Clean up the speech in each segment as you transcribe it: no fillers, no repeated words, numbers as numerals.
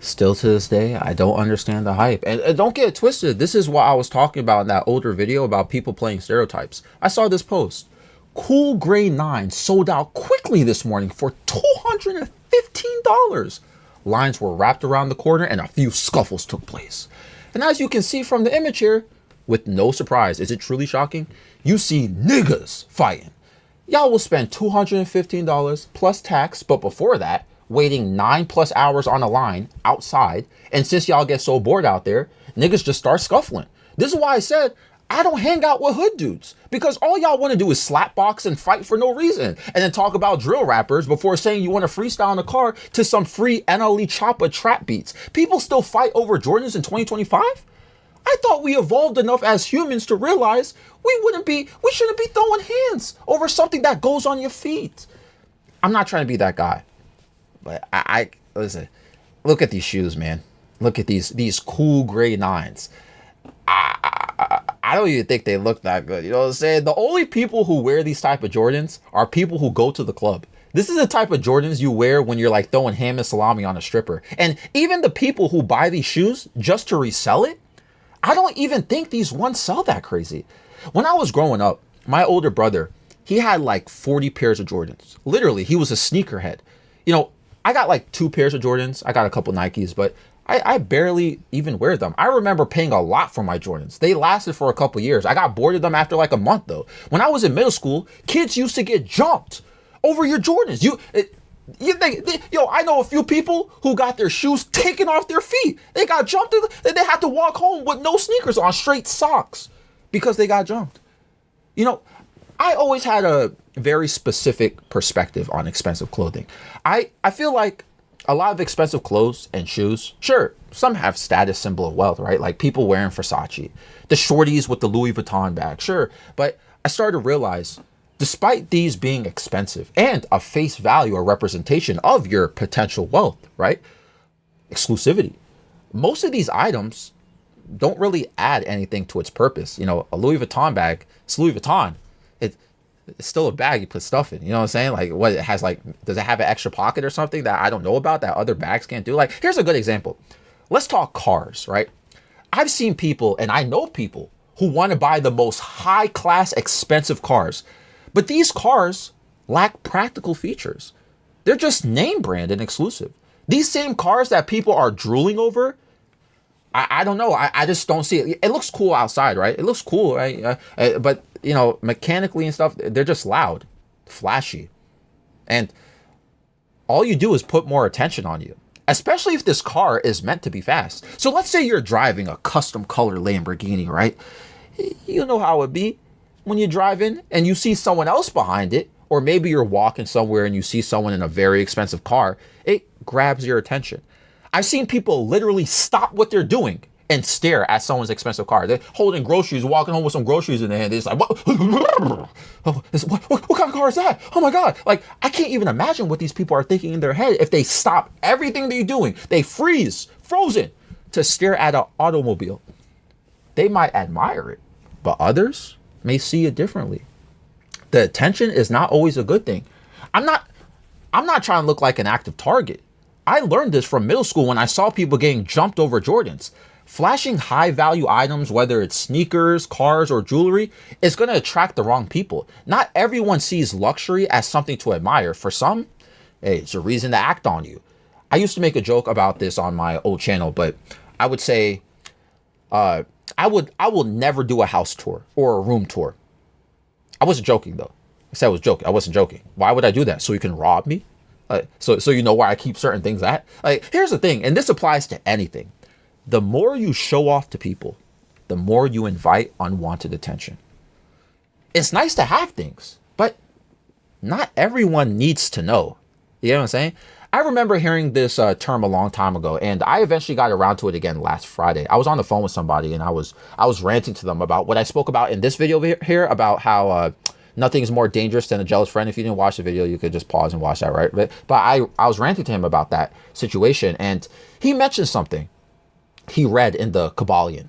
Still to this day, I don't understand the hype. And don't get it twisted. This is what I was talking about in that older video about people playing stereotypes. I saw this post. Cool Gray 9 sold out quickly this morning for $215. Lines were wrapped around the corner and a few scuffles took place. And as you can see from the image here, with no surprise, is it truly shocking? You see niggas fighting. Y'all will spend $215 plus tax, but before that, waiting 9+ hours on a line outside. And since y'all get so bored out there, niggas just start scuffling. This is why I said I don't hang out with hood dudes, because all y'all want to do is slap box and fight for no reason, and then talk about drill rappers before saying you want to freestyle in a car to some free NLE Choppa trap beats. People still fight over Jordans in 2025? I thought we evolved enough as humans to realize we shouldn't be throwing hands over something that goes on your feet. I'm not trying to be that guy, but I listen, look at these shoes, man. Look at these cool Gray 9s. I don't even think they look that good. You know what I'm saying? The only people who wear these type of Jordans are people who go to the club. This is the type of Jordans you wear when you're like throwing ham and salami on a stripper. And even the people who buy these shoes just to resell it, I don't even think these ones sell that crazy. When I was growing up, my older brother, he had like 40 pairs of Jordans. Literally, he was a sneakerhead. You know, I got like 2 pairs of Jordans. I got a couple Nikes, but I barely even wear them. I remember paying a lot for my Jordans. They lasted for a couple years. I got bored of them after like a month though. When I was in middle school, kids used to get jumped over your Jordans. I know a few people who got their shoes taken off their feet. They got jumped and they had to walk home with no sneakers on, straight socks, because they got jumped. You know, I always had a very specific perspective on expensive clothing. I feel like a lot of expensive clothes and shoes, sure, some have status symbol of wealth, right? Like people wearing Versace, the shorties with the Louis Vuitton bag, sure. But I started to realize, despite these being expensive and a face value or representation of your potential wealth, right? Exclusivity. Most of these items don't really add anything to its purpose. You know, a Louis Vuitton bag, it's Louis Vuitton. It's still a bag you put stuff in. You know what I'm saying? Like, what it has, like, does it have an extra pocket or something that I don't know about that other bags can't do? Like, here's a good example. Let's talk cars, right? I've seen people, and I know people who want to buy the most high class, expensive cars, but these cars lack practical features. They're just name brand and exclusive. These same cars that people are drooling over, I don't know. I just don't see it. It looks cool outside, right? It looks cool, right? But, you know, mechanically and stuff, they're just loud, flashy. And all you do is put more attention on you, especially if this car is meant to be fast. So let's say you're driving a custom color Lamborghini, right? You know how it be when you drive in and you see someone else behind it, or maybe you're walking somewhere and you see someone in a very expensive car. It grabs your attention. I've seen people literally stop what they're doing and stare at someone's expensive car. They're holding groceries, walking home with some groceries in their hand. They're just like, what kind of car is that? Oh my God. Like, I can't even imagine what these people are thinking in their head if they stop everything they're doing. They freeze, frozen, to stare at an automobile. They might admire it, but others may see it differently. The attention is not always a good thing. I'm not trying to look like an active target. I learned this from middle school when I saw people getting jumped over Jordans. Flashing high value items, whether it's sneakers, cars, or jewelry, is going to attract the wrong people. Not everyone sees luxury as something to admire. For some, hey, it's a reason to act on you. I used to make a joke about this on my old channel, but I would say, I will never do a house tour or a room tour. I wasn't joking though. I said I was joking. I wasn't joking. Why would I do that? So you can rob me? So you know where I keep certain things at? Like, here's the thing, and this applies to anything. The more you show off to people, the more you invite unwanted attention. It's nice to have things, but not everyone needs to know. You know what I'm saying? I remember hearing this term a long time ago, and I eventually got around to it again last Friday. I was on the phone with somebody, and I was ranting to them about what I spoke about in this video here about how nothing is more dangerous than a jealous friend. If you didn't watch the video, you could just pause and watch that, right? But I was ranting to him about that situation, and he mentioned something he read in the Kabbalion.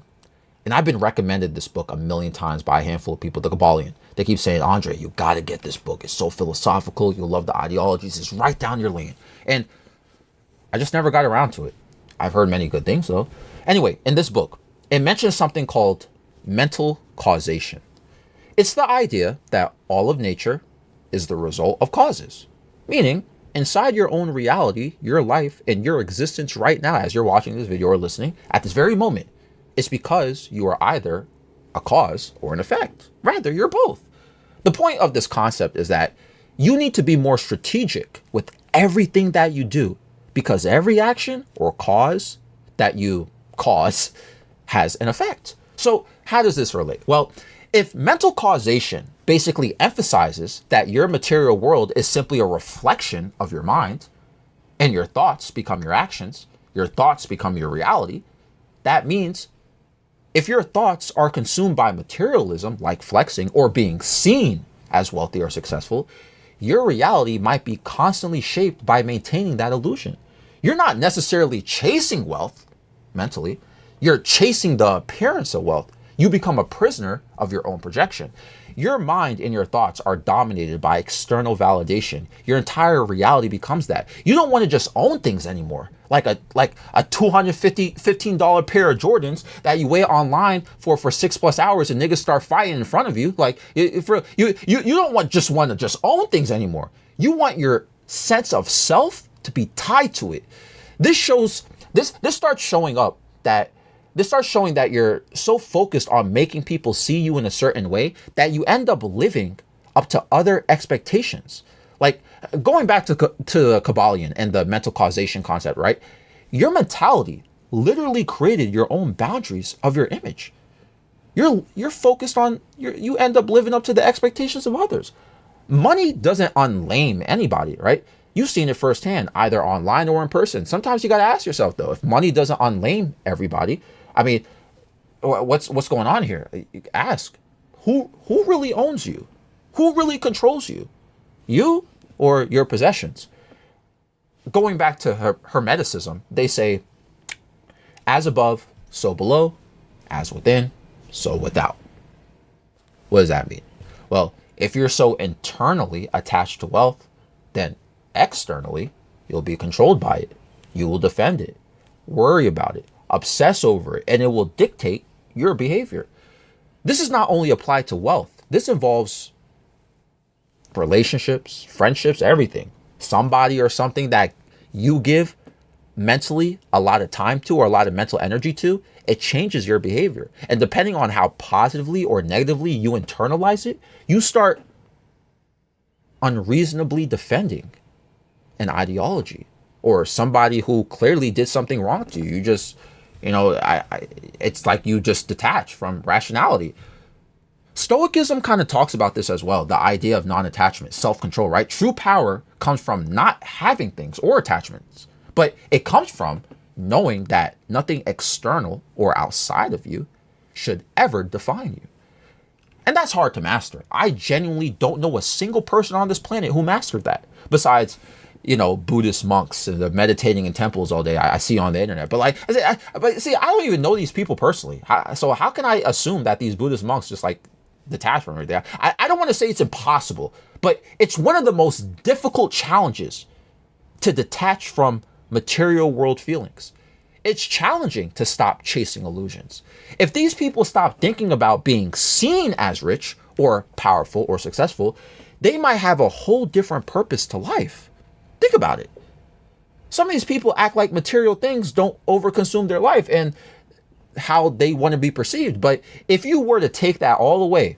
And I've been recommended this book a million times by a handful of people, the Kabbalion. They keep saying, Andre, you got to get this book. It's so philosophical. You'll love the ideologies. It's right down your lane. And I just never got around to it. I've heard many good things though. Anyway, in this book, it mentions something called mental causation. It's the idea that all of nature is the result of causes, meaning inside your own reality, your life, and your existence right now, as you're watching this video or listening at this very moment, it's because you are either a cause or an effect. Rather, you're both. The point of this concept is that you need to be more strategic with everything that you do, because every action or cause that you cause has an effect. So how does this relate? Well, if mental causation basically emphasizes that your material world is simply a reflection of your mind, and your thoughts become your actions, your thoughts become your reality, that means if your thoughts are consumed by materialism, like flexing or being seen as wealthy or successful, your reality might be constantly shaped by maintaining that illusion. You're not necessarily chasing wealth mentally, you're chasing the appearance of wealth. You become a prisoner of your own projection. Your mind and your thoughts are dominated by external validation. Your entire reality becomes that. You don't want to just own things anymore. Like a $215 pair of Jordans that you wait online for 6+ hours and niggas start fighting in front of you. Like you don't want to just own things anymore. You want your sense of self to be tied to it. This starts showing that you're so focused on making people see you in a certain way that you end up living up to other expectations. Like going back to the Kabbalion and the mental causation concept, right? Your mentality literally created your own boundaries of your image. You're focused on, you end up living up to the expectations of others. Money doesn't unlame anybody, right? You've seen it firsthand, either online or in person. Sometimes you got to ask yourself though, if money doesn't unlame everybody, I mean, what's going on here? Ask, who really owns you? Who really controls you? You or your possessions? Going back to Hermeticism, they say, as above, so below, as within, so without. What does that mean? Well, if you're so internally attached to wealth, then externally, you'll be controlled by it. You will defend it, worry about it, obsess over it, and it will dictate your behavior. This is not only applied to wealth. This involves relationships, friendships, everything. Somebody or something that you give mentally a lot of time to or a lot of mental energy to, it changes your behavior. And depending on how positively or negatively you internalize it, you start unreasonably defending an ideology or somebody who clearly did something wrong to you. You just, it's like you just detach from rationality. Stoicism kind of talks about this as well, the idea of non-attachment, self-control, right? True power comes from not having things or attachments, but it comes from knowing that nothing external or outside of you should ever define you. And that's hard to master. I genuinely don't know a single person on this planet who mastered that, besides Buddhist monks and the meditating in temples all day I see on the internet. But I don't even know these people personally. So how can I assume that these Buddhist monks just like detach from everything? I don't want to say it's impossible, but it's one of the most difficult challenges to detach from material world feelings. It's challenging to stop chasing illusions. If these people stop thinking about being seen as rich or powerful or successful, they might have a whole different purpose to life. Think about it. Some of these people act like material things don't overconsume their life and how they want to be perceived. But if you were to take that all away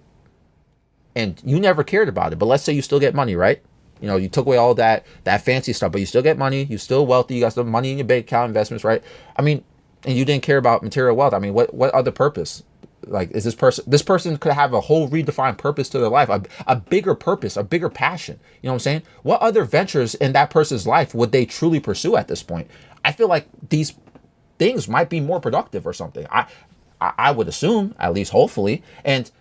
and you never cared about it, but let's say you still get money, right? You took away all that fancy stuff, but you still get money. You're still wealthy. You got some money in your bank account, investments, right? I mean, and you didn't care about material wealth. I mean, what other purpose? Like, is this person could have a whole redefined purpose to their life, a bigger purpose, a bigger passion. You know what I'm saying? What other ventures in that person's life would they truly pursue at this point? I feel like these things might be more productive or something. I would assume, at least hopefully. And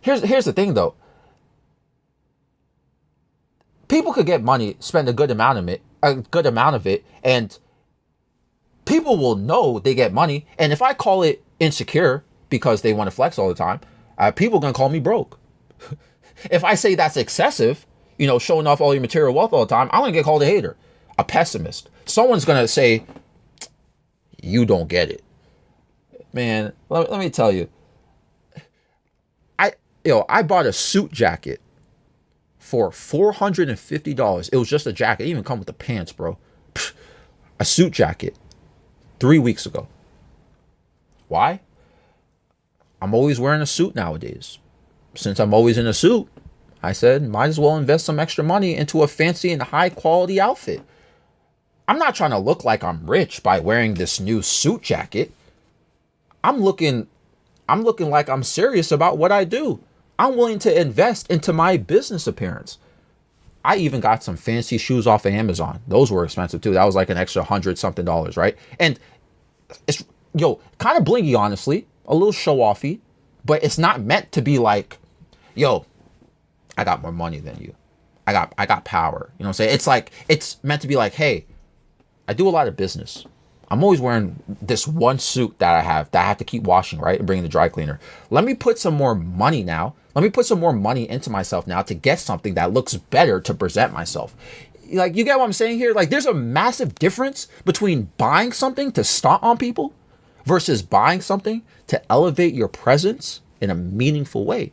here's the thing though. People could get money, spend a good amount of it, and people will know they get money. And if I call it insecure because they want to flex all the time, people are going to call me broke. If I say that's excessive, showing off all your material wealth all the time, I'm going to get called a hater, a pessimist, someone's gonna say, you don't get it. Man, let me tell you. I bought a suit jacket for $450. It was just a jacket. It didn't even come with the pants, bro. A suit jacket 3 weeks ago. Why? I'm always wearing a suit nowadays. Since I'm always in a suit, I said, might as well invest some extra money into a fancy and high quality outfit. I'm not trying to look like I'm rich by wearing this new suit jacket. I'm looking like I'm serious about what I do. I'm willing to invest into my business appearance. I even got some fancy shoes off of Amazon. Those were expensive too. That was like an extra $100-something, right? And it's, kind of blingy, honestly, a little show-offy, but it's not meant to be like, I got more money than you. I got power. You know what I'm saying? It's like, it's meant to be like, hey, I do a lot of business. I'm always wearing this one suit that I have to keep washing, right? And bringing the dry cleaner. Let me put some more money now. Let me put some more money into myself now to get something that looks better to present myself. Like, you get what I'm saying here? Like, there's a massive difference between buying something to stunt on people versus buying something to elevate your presence in a meaningful way.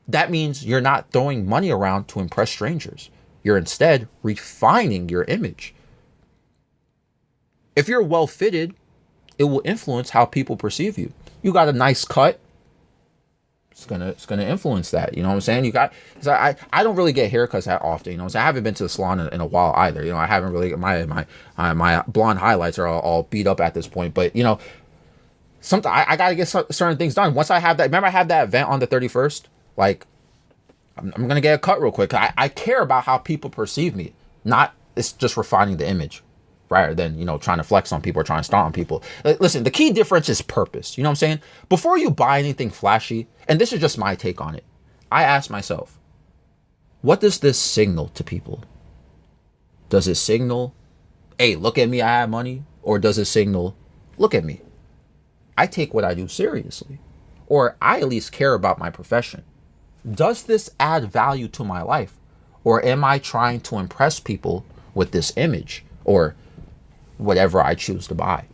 That means you're not throwing money around to impress strangers. You're instead refining your image. If you're well fitted, it will influence how people perceive you. You got a nice cut, it's gonna influence that. You know what I'm saying? Cause I don't really get haircuts that often. You know what I'm saying? I haven't been to the salon in a while either. I haven't really, my blonde highlights are all beat up at this point. But something I gotta get certain things done. Once I have that, remember I have that event on the 31st. Like, I'm gonna get a cut real quick. I care about how people perceive me. Not, it's just refining the image, rather than, trying to flex on people or trying to stunt on people. Listen, the key difference is purpose. You know what I'm saying? Before you buy anything flashy, and this is just my take on it, I ask myself, what does this signal to people? Does it signal, hey, look at me, I have money? Or does it signal, look at me, I take what I do seriously? Or I at least care about my profession. Does this add value to my life? Or am I trying to impress people with this image? Or whatever I choose to buy.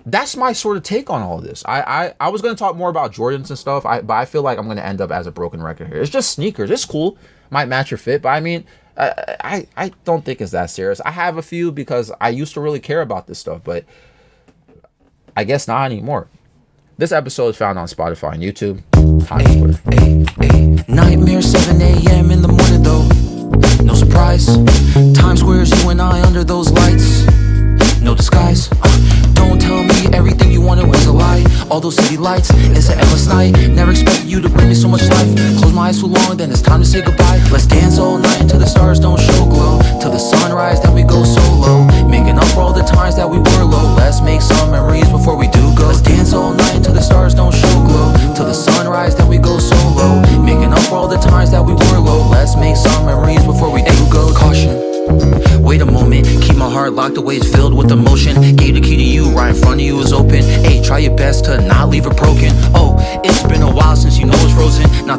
That's my sort of take on all of this. I was going to talk more about Jordans and stuff, but I feel like I'm going to end up as a broken record here. It's just sneakers. It's cool. Might match your fit, but I mean, I don't think it's that serious. I have a few because I used to really care about this stuff, but I guess not anymore. This episode is found on Spotify and YouTube. Nightmare 7 a.m. in the morning though. No surprise. Times Square's you and I under those lights. No disguise. Don't tell me everything you wanted was a lie. All those city lights, it's an endless night. Never expected you to bring me so much life. Close my eyes too long, then it's time to say goodbye. Let's dance all night until the stars don't show glow. Till the sunrise, then we go solo. Making up for all the times that we were low. Let's make some memories before we do go. Let's dance all night until the stars don't show glow. Till the sunrise, then we go solo. Making up for all the times that we were low. Let's make some memories before we do go. Caution. Wait a moment, keep my heart locked away, it's filled with emotion. Gave the key to you, right in front of you is open. Hey, try your best to not leave it broken. Oh, it's been a while since you know it's frozen. Not the